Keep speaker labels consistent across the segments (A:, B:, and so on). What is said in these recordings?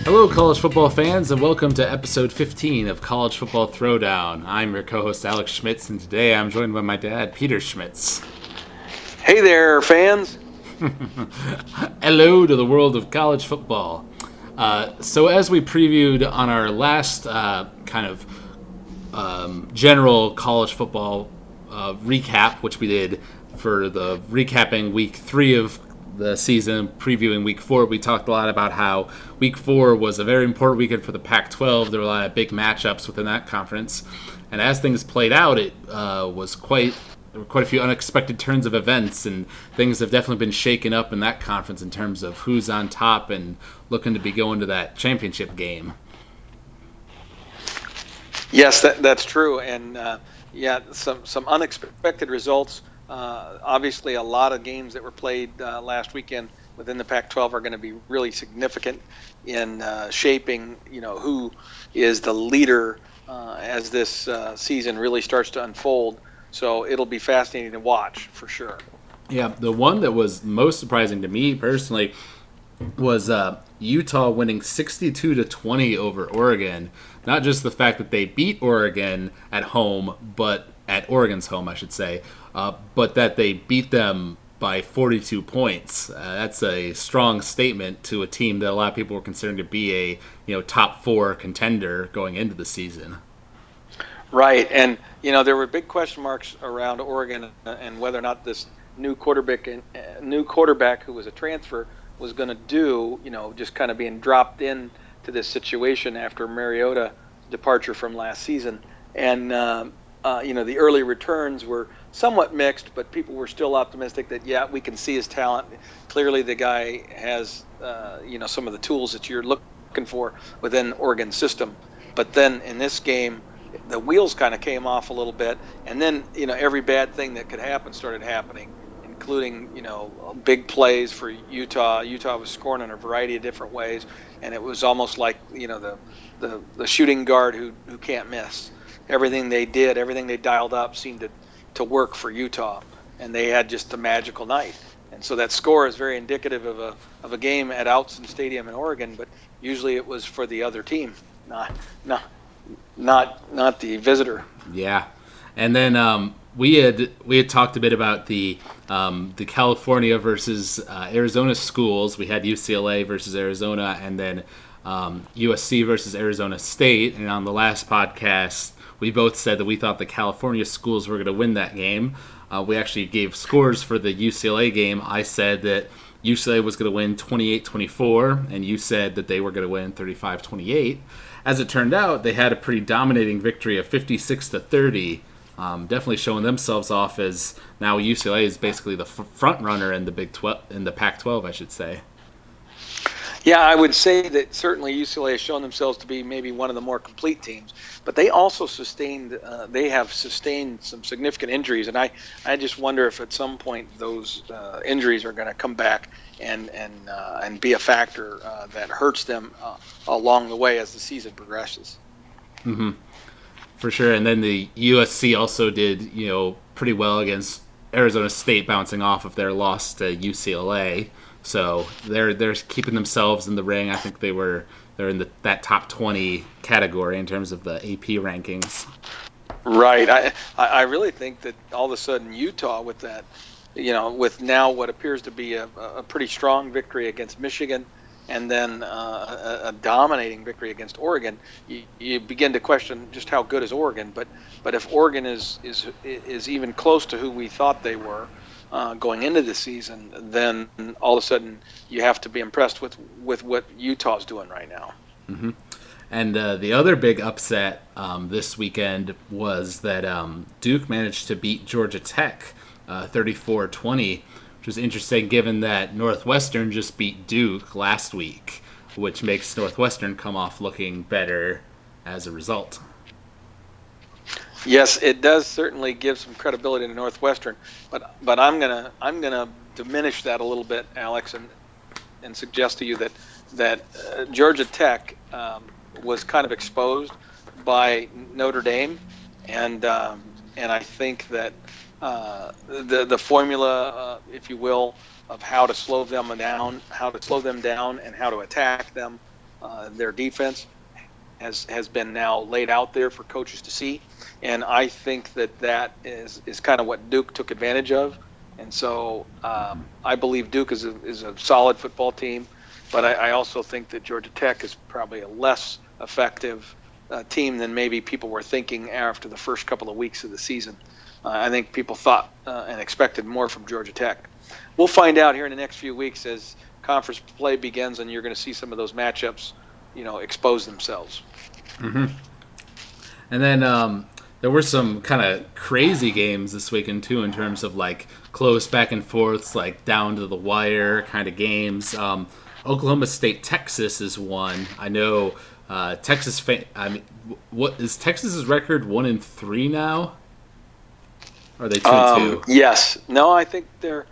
A: Hello, college football fans, and welcome to episode 15 of College Football Throwdown. I'm your co-host, Alex Schmitz, and today I'm joined by my dad, Peter Schmitz.
B: Hey there, fans.
A: Hello to the world of college football. So as we previewed on our last general college football recap, which we did for the recapping week 3 of the season, previewing week 4, we talked a lot about how week 4 was a very important weekend for the Pac-12. There were a lot of big matchups within that conference, and as things played out, there were quite a few unexpected turns of events, and things have definitely been shaken up in that conference in terms of who's on top and looking to be going to that championship game.
B: Yes, that's true, and some unexpected results. Obviously, a lot of games that were played last weekend within the Pac-12 are going to be really significant in shaping, who is the leader as this season really starts to unfold. So it'll be fascinating to watch for sure.
A: Yeah, the one that was most surprising to me personally was Utah winning 62-20 over Oregon. Not just the fact that they beat Oregon at home, but at Oregon's home, I should say, but that they beat them by 42 points. That's a strong statement to a team that a lot of people were considering to be a top 4 contender going into the season.
B: Right, and there were big question marks around Oregon and whether or not this new quarterback who was a transfer was going to do, just kind of being dropped in to this situation after Mariota departure from last season. And the early returns were somewhat mixed, but people were still optimistic that we can see his talent. Clearly, the guy has some of the tools that you're looking for within Oregon's system. But then in this game, the wheels kind of came off a little bit, and then every bad thing that could happen started happening, including big plays for Utah. Utah was scoring in a variety of different ways, and it was almost like the shooting guard who can't miss. Everything they did, everything they dialed up seemed to work for Utah, and they had just a magical night. And so that score is very indicative of a game at Outson Stadium in Oregon, but usually it was for the other team, not the visitor.
A: Yeah, and then we had talked a bit about the California versus Arizona schools. We had UCLA versus Arizona, and then USC versus Arizona State. And on the last podcast, we both said that we thought the California schools were going to win that game. We actually gave scores for the UCLA game. I said that UCLA was going to win 28-24, and you said that they were going to win 35-28. As it turned out, they had a pretty dominating victory of 56-30, definitely showing themselves off as now UCLA is basically the front runner in the Pac-12, I should say.
B: Yeah, I would say that certainly UCLA has shown themselves to be maybe one of the more complete teams, but they also have sustained some significant injuries, and I just wonder if at some point those injuries are going to come back and be a factor that hurts them along the way as the season progresses.
A: Mm-hmm. For sure, and then the USC also did pretty well against Arizona State, bouncing off of their loss to UCLA. So they're keeping themselves in the ring. I think they're in that top 20 category in terms of the AP rankings.
B: Right. I really think that all of a sudden Utah with that, with now what appears to be a pretty strong victory against Michigan, and then a dominating victory against Oregon, you begin to question just how good is Oregon. But if Oregon is even close to who we thought they were going into the season, then all of a sudden you have to be impressed with what Utah's doing right now.
A: Mm-hmm. And the other big upset this weekend was that Duke managed to beat Georgia Tech 34-20, which was interesting given that Northwestern just beat Duke last week, which makes Northwestern come off looking better as a result.
B: Yes, it does certainly give some credibility to Northwestern, but I'm gonna diminish that a little bit, Alex, and suggest to you that Georgia Tech was kind of exposed by Notre Dame, and I think that the formula, if you will, of how to slow them down, and how to attack them. Their defense has been now laid out there for coaches to see, and I think that is kind of what Duke took advantage of. And so I believe Duke is a solid football team, but I also think that Georgia Tech is probably a less effective team than maybe people were thinking after the first couple of weeks of the season. I think people thought and expected more from Georgia Tech. We'll find out here in the next few weeks as conference play begins, and you're going to see some of those matchups, expose themselves.
A: Mm-hmm. And then there were some kind of crazy games this weekend too, in terms of like close back and forths, like down to the wire kind of games. Oklahoma State Texas is one. I know Texas. I mean, what is Texas's record? 1-3 now. Or are they 2-2?
B: Yes. No, I think they're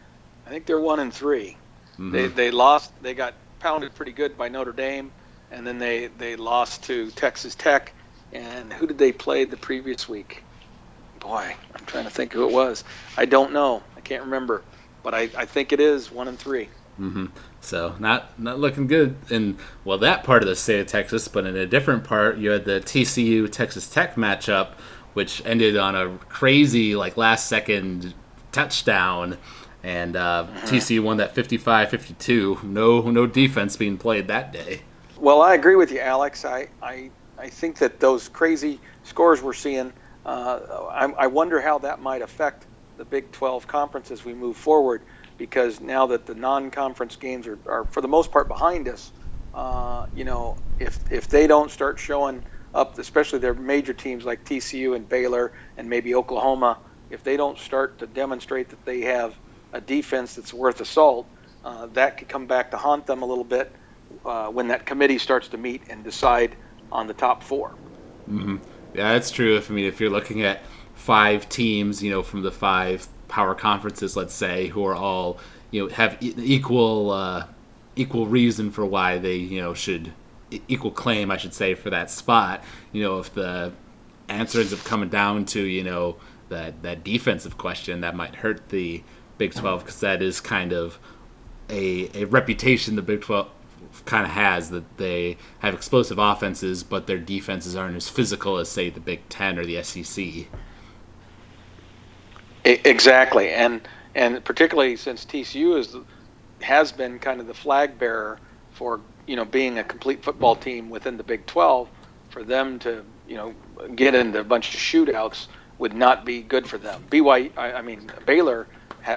B: 1-3.
A: Mm-hmm.
B: They lost. They got pounded pretty good by Notre Dame, and then they lost to Texas Tech. And who did they play the previous week? Boy, I'm trying to think who it was. I don't know. I can't remember. But I think it is 1-3.
A: Mm-hmm. So not looking good in that part of the state of Texas, but in a different part, you had the TCU Texas Tech matchup, which ended on a crazy last second touchdown, and TCU won that 55-52. No defense being played that day.
B: Well, I agree with you, Alex. I think that those crazy scores we're seeing, I wonder how that might affect the Big 12 conference as we move forward, because now that the non-conference games are for the most part behind us, if they don't start showing up, especially their major teams like TCU and Baylor and maybe Oklahoma, if they don't start to demonstrate that they have a defense that's worth a salt, that could come back to haunt them a little bit when that committee starts to meet and decide on the top four.
A: Mm-hmm. Yeah, that's true. If you're looking at 5 teams, from the 5 power conferences, let's say, who are all, have equal reason for why they, should equal claim, I should say, for that spot. If the answer ends up coming down to, that defensive question, that might hurt the Big 12, because that is kind of a reputation the Big 12 kind of has, that they have explosive offenses, but their defenses aren't as physical as, say, the Big 10 or the SEC.
B: Exactly, and particularly since TCU has been kind of the flag bearer for being a complete football team within the Big 12, for them to get into a bunch of shootouts would not be good for them. Baylor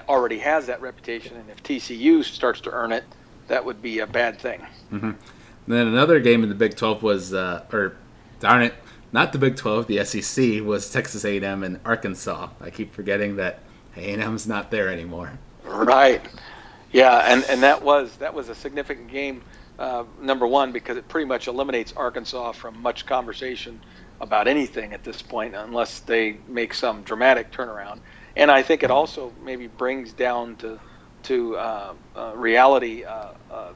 B: already has that reputation, and if TCU starts to earn it, that would be a bad thing.
A: Mm-hmm. And then another game in the Big 12 was, not the Big 12, the SEC, was Texas A&M and Arkansas. I keep forgetting that A&M's not there anymore.
B: Right. Yeah, and that was a significant game, number one, because it pretty much eliminates Arkansas from much conversation about anything at this point, unless they make some dramatic turnaround. And I think it also maybe brings down to reality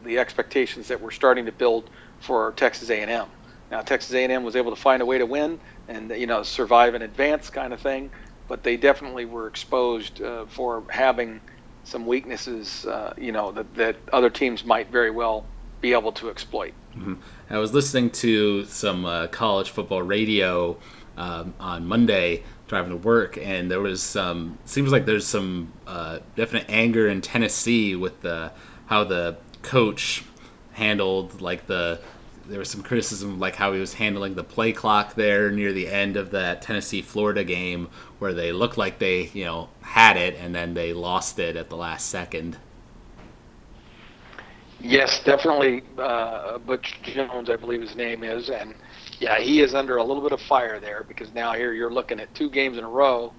B: the expectations that we're starting to build for Texas A&M. Now, Texas A&M was able to find a way to win and survive and advance kind of thing, but they definitely were exposed for having some weaknesses, that other teams might very well be able to exploit.
A: Mm-hmm. I was listening to some college football radio on Monday driving to work, and there was seems like there's some definite anger in Tennessee with how the coach handled there was some criticism of how he was handling the play clock there near the end of that Tennessee-Florida game, where they looked like they had it and then they lost it at the last second.
B: Yes, definitely. Butch Jones, I believe his name is, and yeah, he is under a little bit of fire there, because now here you're looking at 2 games in a row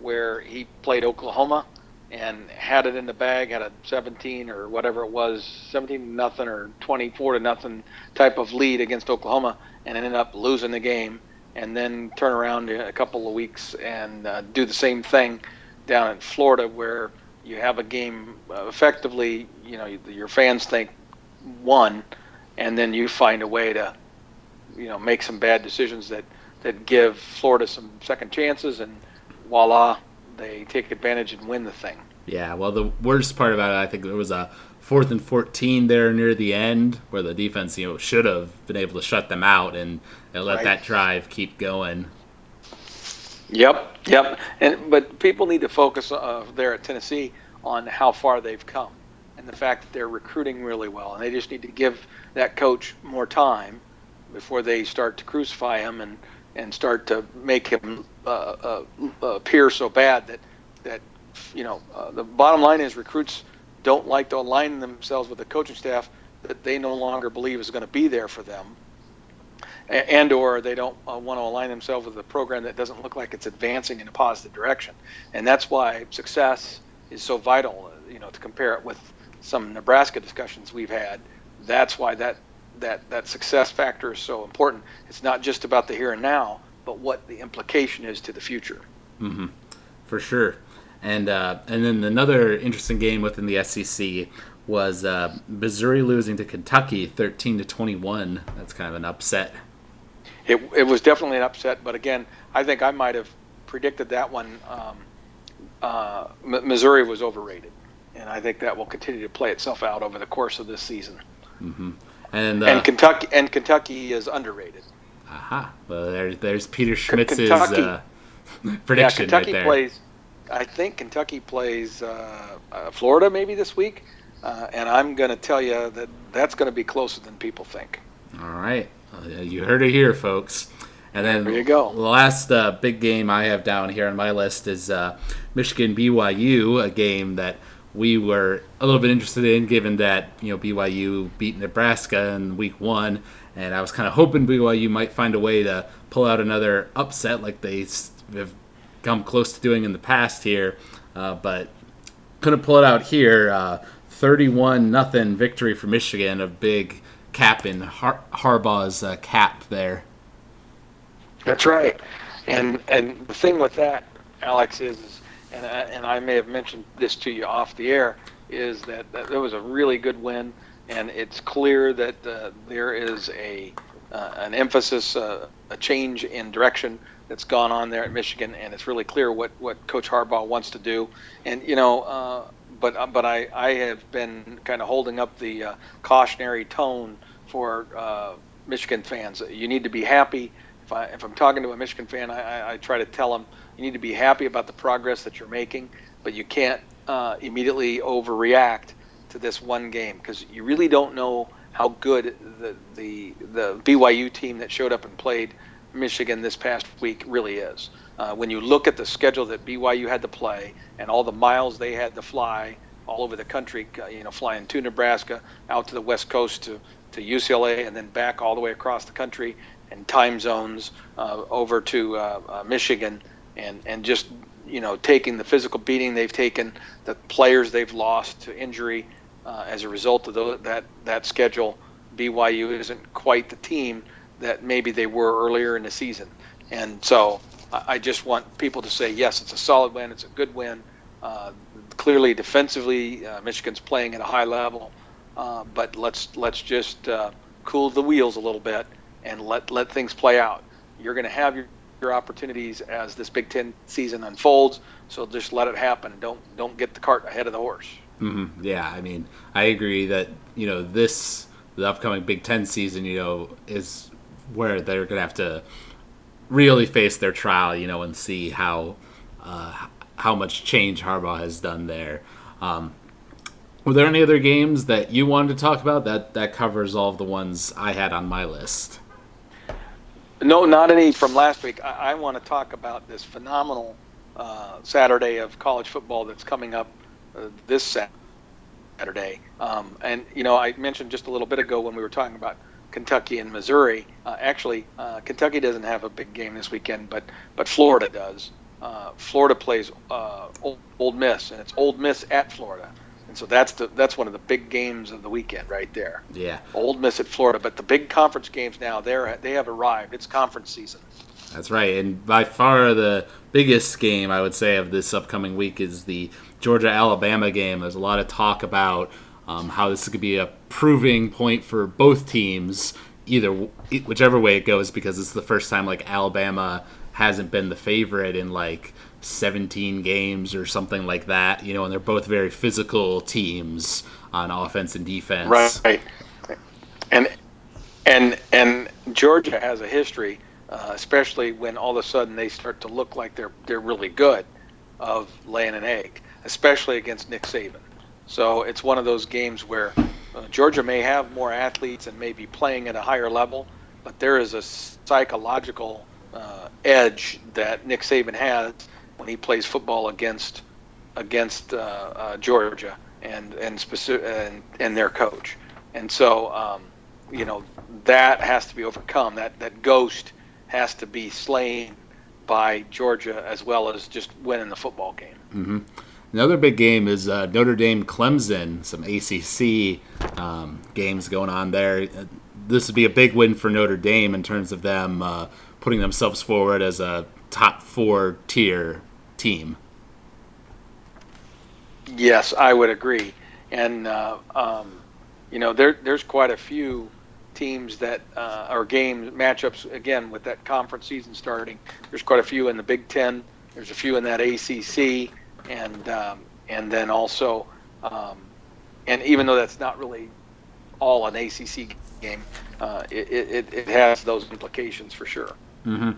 B: where he played Oklahoma and had it in the bag, had a 17 or whatever it was, 17-0 or 24-0 type of lead against Oklahoma, and ended up losing the game, and then turn around in a couple of weeks and do the same thing down in Florida, where you have a game effectively, your fans think won, and then you find a way to make some bad decisions that give Florida some second chances, and voila, they take advantage and win the thing.
A: Yeah, well, the worst part about it, I think there was a 4th and 14 there near the end where the defense, should have been able to shut them out and let that drive keep going.
B: Yep. But people need to focus there at Tennessee on how far they've come and the fact that they're recruiting really well, and they just need to give that coach more time before they start to crucify him and start to make him appear so bad that the bottom line is recruits don't like to align themselves with the coaching staff that they no longer believe is going to be there for them, and or they don't want to align themselves with a program that doesn't look like it's advancing in a positive direction. And that's why success is so vital, to compare it with some Nebraska discussions we've had. That's why that success factor is so important. It's not just about the here and now, but what the implication is to the future.
A: Mm-hmm. For sure. And then another interesting game within the SEC was Missouri losing to Kentucky 13-21. That's kind of an upset.
B: It was definitely an upset, but again, I think I might have predicted that one. Missouri was overrated, and I think that will continue to play itself out over the course of this season.
A: Mm-hmm.
B: And Kentucky is underrated.
A: Aha! Well, there's Peter Schmitz's prediction
B: Kentucky
A: right there.
B: plays. I think Kentucky plays Florida maybe this week, and I'm going to tell you that that's going to be closer than people think.
A: All right. You heard it here, folks. And then
B: there you go.
A: The last big game I have down here on my list is Michigan BYU, a game that we were a little bit interested in, given that BYU beat Nebraska in week 1, and I was kind of hoping BYU might find a way to pull out another upset like they have come close to doing in the past here, but couldn't pull it out here. 31-0 victory for Michigan, a big cap in Harbaugh's cap there.
B: That's right, and the thing with that, Alex, is and I may have mentioned this to you off the air, is that there was a really good win, and it's clear that there is an emphasis, a change in direction that's gone on there at Michigan, and it's really clear what Coach Harbaugh wants to do. And but I have been kind of holding up the cautionary tone for Michigan fans. You need to be happy. If I'm talking to a Michigan fan, I try to tell them you need to be happy about the progress that you're making, but you can't immediately overreact to this one game, because you really don't know how good the BYU team that showed up and played Michigan this past week really is. When you look at the schedule that BYU had to play and all the miles they had to fly all over the country, flying to Nebraska, out to the West Coast to UCLA, and then back all the way across the country and time zones over to Michigan, and just taking the physical beating they've taken, the players they've lost to injury as a result of that schedule. BYU isn't quite the team that maybe they were earlier in the season. And so I just want people to say, yes, it's a solid win. It's a good win. Clearly, defensively, Michigan's playing at a high level. But let's just cool the wheels a little bit and let things play out. You're going to have your opportunities as this Big Ten season unfolds. So just let it happen. Don't get the cart ahead of the horse.
A: Mm-hmm. Yeah, I mean, I agree that the upcoming Big Ten season, is where they're going to have to really face their trial, and see how much change Harbaugh has done there. Were there any other games that you wanted to talk about? That covers all of the ones I had on my list.
B: No, not any from last week. I want to talk about this phenomenal Saturday of college football that's coming up this Saturday. And I mentioned just a little bit ago when we were talking about Kentucky and Missouri. Actually, Kentucky doesn't have a big game this weekend, but Florida does. Florida plays Ole Miss, and it's Ole Miss at Florida, and so that's one of the big games of the weekend right there.
A: Yeah,
B: Ole Miss at Florida. But the big conference games now, they have arrived. It's conference season.
A: That's right, and by far the biggest game I would say of this upcoming week is the Georgia-Alabama game. There's a lot of talk about how this could be a proving point for both teams, whichever way it goes, because it's the first time Alabama hasn't been the favorite in 17 games or something like that. And they're both very physical teams on offense and defense.
B: Right. And Georgia has a history, especially when all of a sudden they start to look like they're really good, of laying an egg, especially against Nick Saban. So it's one of those games where Georgia may have more athletes and may be playing at a higher level, but there is a psychological edge that Nick Saban has when he plays football against Georgia and their coach. And so that has to be overcome. That ghost has to be slain by Georgia, as well as just winning the football game.
A: Mm-hmm. Another big game is Notre Dame Clemson. Some ACC games going on there. This would be a big win for Notre Dame in terms of them putting themselves forward as a top 4 tier team.
B: Yes, I would agree. And there's quite a few teams that are game matchups, again, with that conference season starting. There's quite a few in the Big Ten. There's a few in that ACC, and then also, and even though that's not really all an ACC game, it has those implications for sure.
A: Mm-hmm.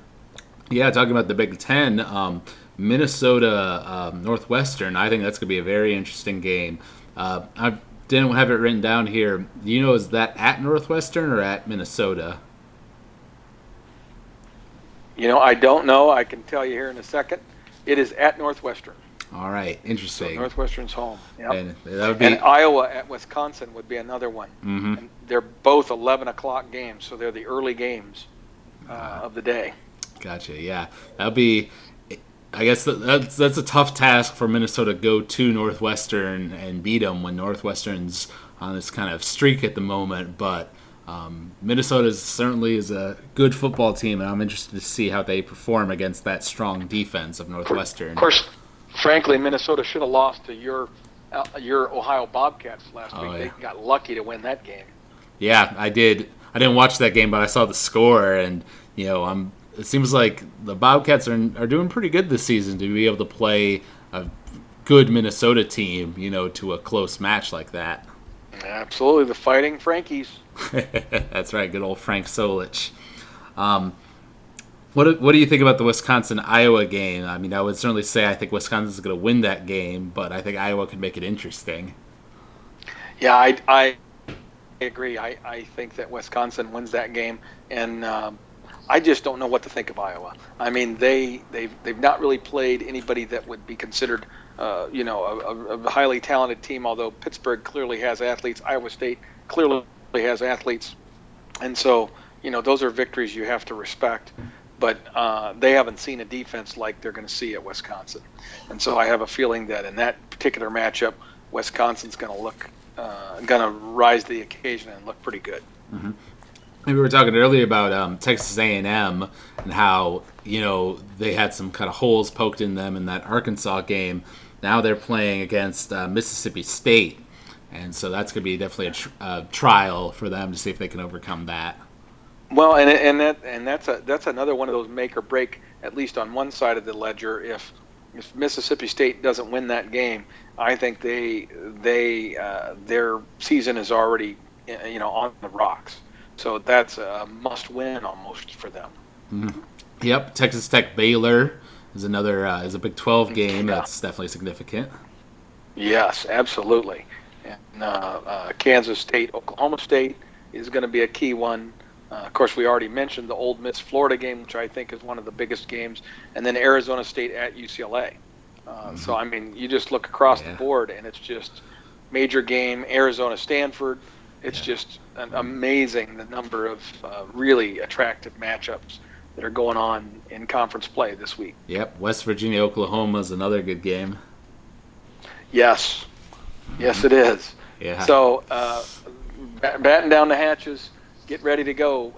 A: Yeah, talking about the Big Ten, Minnesota Northwestern, I think that's going to be a very interesting game. I didn't have it written down here. Do you know, is that at Northwestern or at Minnesota?
B: I don't know. I can tell you here in a second. It is at Northwestern.
A: All right, interesting.
B: So Northwestern's home. Yep.
A: And that would be...
B: And Iowa at Wisconsin would be another one.
A: Mm-hmm.
B: And they're both 11 o'clock games, so they're the early games of the day.
A: Gotcha. Yeah, that'll be. I guess that's a tough task for Minnesota to go to Northwestern and beat them when Northwestern's on this kind of streak at the moment. But Minnesota certainly is a good football team, and I'm interested to see how they perform against that strong defense of Northwestern.
B: Of course, frankly, Minnesota should have lost to your Ohio Bobcats last week. Yeah. They got lucky to win that game.
A: Yeah, I did. I didn't watch that game, but I saw the score, and it seems like the Bobcats are doing pretty good this season to be able to play a good Minnesota team, to a close match like that.
B: Absolutely, the Fighting Frankies.
A: That's right, good old Frank Solich. What do you think about the Wisconsin-Iowa game? I mean, I would certainly say I think Wisconsin's going to win that game, but I think Iowa could make it interesting.
B: Yeah, I agree. I think that Wisconsin wins that game, and I just don't know what to think of Iowa. I mean, they've not really played anybody that would be considered, a highly talented team. Although Pittsburgh clearly has athletes, Iowa State clearly has athletes, and so those are victories you have to respect. But they haven't seen a defense like they're going to see at Wisconsin, and so I have a feeling that in that particular matchup, Wisconsin's going to rise to the occasion and look pretty good.
A: Mm-hmm. We were talking earlier about Texas A&M and how they had some kind of holes poked in them in that Arkansas game. Now they're playing against Mississippi State, and so that's going to be definitely a trial for them to see if they can overcome that.
B: Well, and that's another one of those make or break, at least on one side of the ledger. If Mississippi State doesn't win that game, I think their season is already on the rocks. So that's a must-win almost for them.
A: Mm-hmm. Yep, Texas Tech Baylor is another is a Big 12 game. Yeah. That's definitely significant.
B: Yes, absolutely. And Kansas State, Oklahoma State is going to be a key one. Of course, we already mentioned the Ole Miss Florida game, which I think is one of the biggest games, and then Arizona State at UCLA. So I mean, you just look across the board, and it's just major game. Arizona Stanford. It's just amazing the number of really attractive matchups that are going on in conference play this week.
A: Yep, West Virginia, Oklahoma is another good game.
B: Yes, yes, it is.
A: Yeah.
B: So batten down the hatches, get ready to go,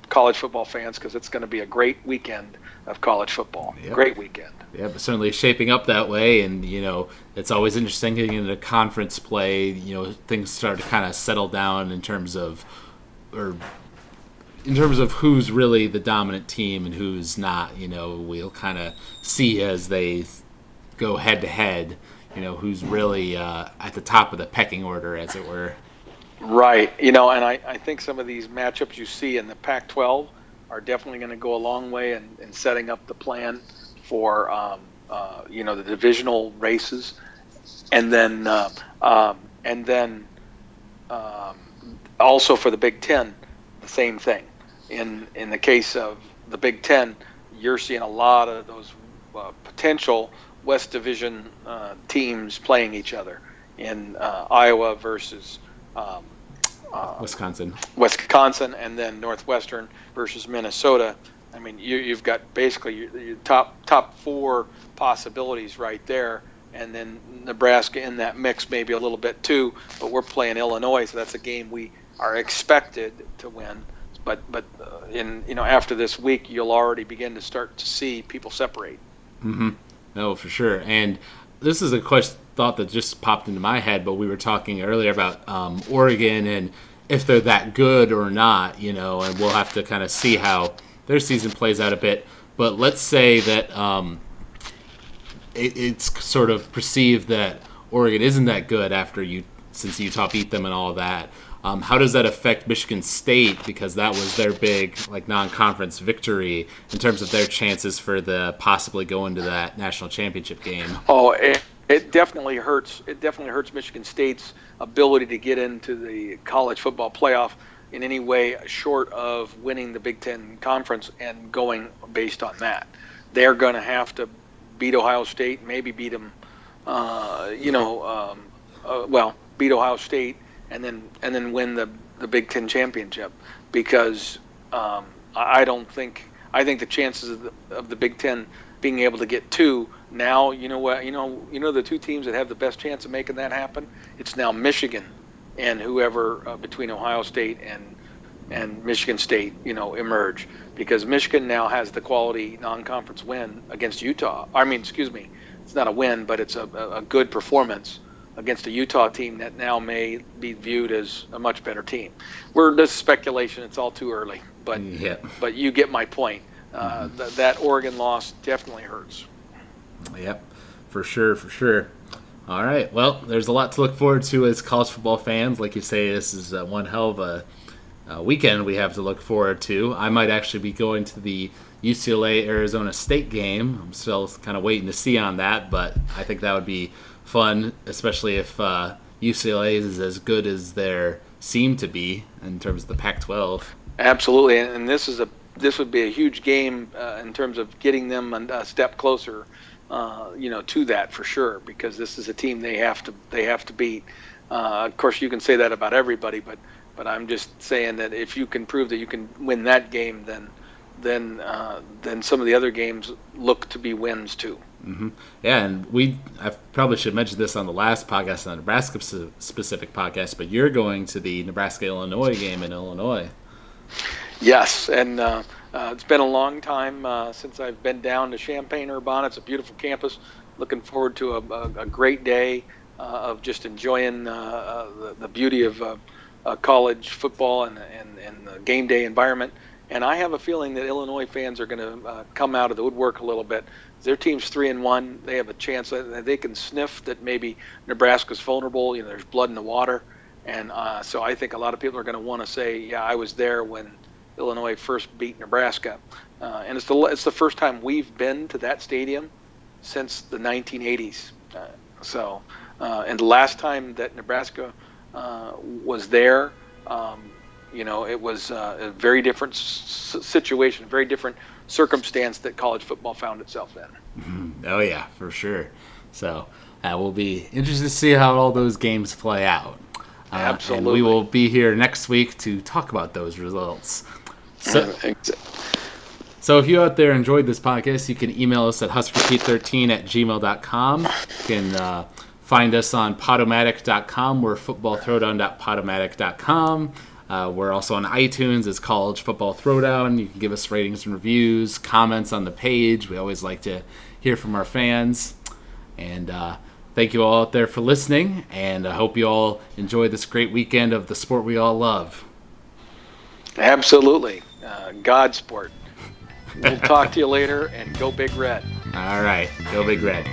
B: college football fans, because it's going to be a great weekend of college football. Yep. Great weekend.
A: Yeah, but certainly shaping up that way, and it's always interesting getting into conference play. Things start to kind of settle down in terms of, or in terms of who's really the dominant team and who's not, we'll kind of see as they go head to head, who's really at the top of the pecking order, as it were.
B: Right. And I think some of these matchups you see in the Pac-12 are definitely going to go a long way in setting up the plan for, the divisional races. And then also for the Big Ten, the same thing. In the case of the Big Ten, you're seeing a lot of those potential West Division teams playing each other in Iowa versus
A: Wisconsin,
B: and then Northwestern versus Minnesota. I mean, you've got basically your top four possibilities right there, and then Nebraska in that mix maybe a little bit too. But we're playing Illinois, so that's a game we are expected to win. But after this week, you'll already begin to start to see people separate.
A: Mm-hmm. No, for sure. And this is a thought that just popped into my head, but we were talking earlier about Oregon and if they're that good or not, and we'll have to kind of see how their season plays out a bit. But let's say that it's sort of perceived that Oregon isn't that good since Utah beat them and all of that. How does that affect Michigan State, because that was their big non-conference victory in terms of their chances for the possibly going to that national championship game?
B: Oh, it definitely hurts. It definitely hurts Michigan State's ability to get into the college football playoff in any way short of winning the Big Ten Conference and going based on that. They're going to have to beat Ohio State, maybe beat them, beat Ohio State, and then win the Big Ten championship, because I think the chances of the Big Ten being able to get two now, the two teams that have the best chance of making that happen, it's now Michigan and whoever between Ohio State and Michigan State, emerge, because Michigan now has the quality non-conference win against Utah. It's not a win, but it's a good performance against a Utah team that now may be viewed as a much better team. This is speculation; it's all too early. But but you get my point. That Oregon loss definitely hurts.
A: Yep, for sure. All right, well, there's a lot to look forward to as college football fans. Like you say, this is one hell of a weekend we have to look forward to. I might actually be going to the UCLA-Arizona State game. I'm still kind of waiting to see on that, but I think that would be fun, especially if UCLA is as good as they seem to be in terms of the Pac-12.
B: Absolutely, and this would be a huge game in terms of getting them a step closer, to that for sure, because this is a team they have to beat. Of course, you can say that about everybody, but I'm just saying that if you can prove that you can win that game, then some of the other games look to be wins too.
A: Mm-hmm. Yeah, and I probably should mention this on the last podcast, on the Nebraska-specific podcast, but you're going to the Nebraska-Illinois game in Illinois.
B: Yes, and it's been a long time since I've been down to Champaign-Urbana. It's a beautiful campus. Looking forward to a great day of just enjoying the beauty of college football and the game day environment. And I have a feeling that Illinois fans are going to come out of the woodwork a little bit. Their team's 3-1. They have a chance that they can sniff that maybe Nebraska's vulnerable. There's blood in the water, and so I think a lot of people are going to want to say, "Yeah, I was there when Illinois first beat Nebraska," and it's the first time we've been to that stadium since the 1980s. And the last time that Nebraska was there. It was a very different situation, very different circumstance that college football found itself in.
A: Mm-hmm. Oh, yeah, for sure. So we'll be interested to see how all those games play out.
B: Absolutely.
A: And we will be here next week to talk about those results. So if you out there enjoyed this podcast, you can email us at huskerpete13@gmail.com. You can find us on podomatic.com. We're footballthrowdown.podomatic.com. We're also on iTunes as College Football Throwdown. You can give us ratings and reviews, comments on the page. We always like to hear from our fans. And thank you all out there for listening. And I hope you all enjoy this great weekend of the sport we all love.
B: Absolutely. God sport. We'll talk to you later, and go Big Red.
A: All right, go Big Red.